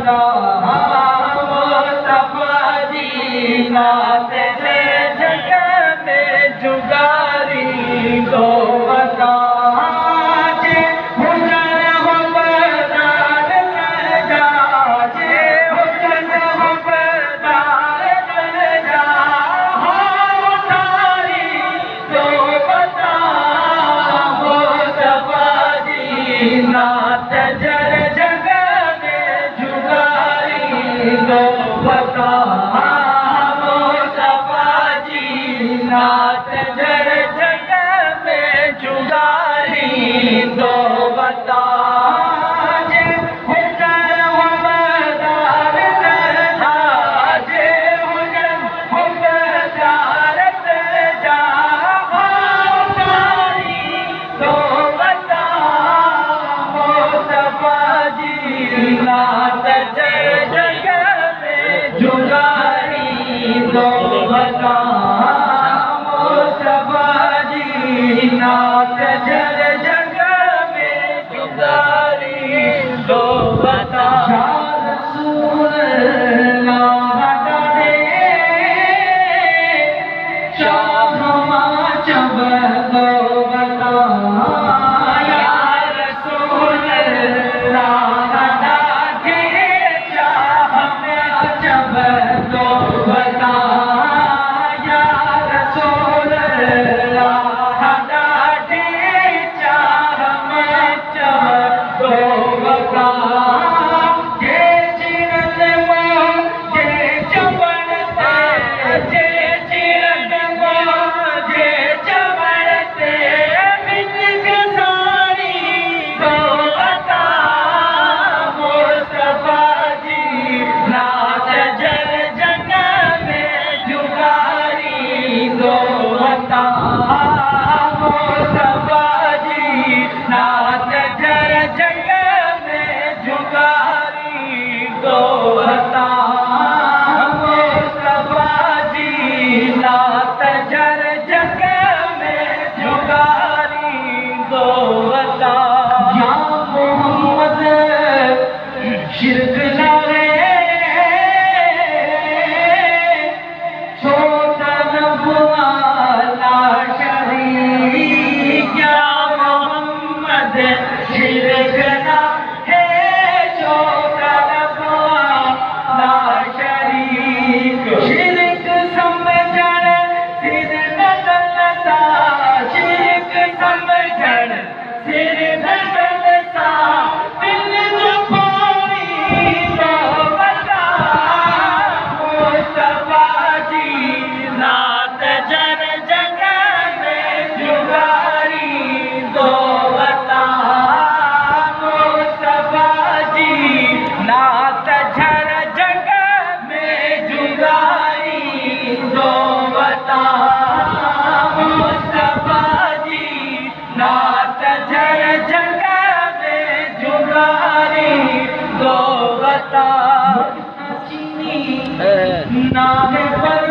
बता मुस्तफा जी नात जे जग में जुगारी तो बता जे हुजन वफादार जा जे हुजन वफादार जा हाँ तारी तो बता मुस्तफा जी नात जर जग में जुगारी तो बता मुस्तफा जी नात जर जग में जुगारी तो बता जे हुजन वफादार जा जे हुजन वफादार जा हाँ तारी तो बता मुस्तफा जी नात जर जग में जुगारी तो बता मुस्तफा जी नात जर जग में जुगारी तो बता या रसूल अल्लाह डाले शाह माचब तो बता या रसूल अल्लाह डाले शाह माचब तो बता या रसूल अल्लाह डाले शाह माचब तो बता जे चिरत जे चवणते जे चिरत जे चवणते बिन गसारी तो बता मुस्तफा जी नात जर जग में जुगारी तो बता मुस्तफा जी नात जर जग में जुगारी तो बता मुस्तफा जी नात जर जग में जुगारी तो बता या मोहम्मद शिरक लाए छोटा नबुआला शरीक या मोहम्मद शिरक ना है छोटा नबुआला शरीक शिरक समझण सिर नदन सा शिरक समझण सिर नदन सा दिल जो पानी तो बता मुस्तफा जी नात जर जग में जुगारी तो बता मुस्तफा जी नात जर जग में जुगारी तो बता मुस्तफा जी नात जर जग में जुगारी तो बता चीनी नाम पर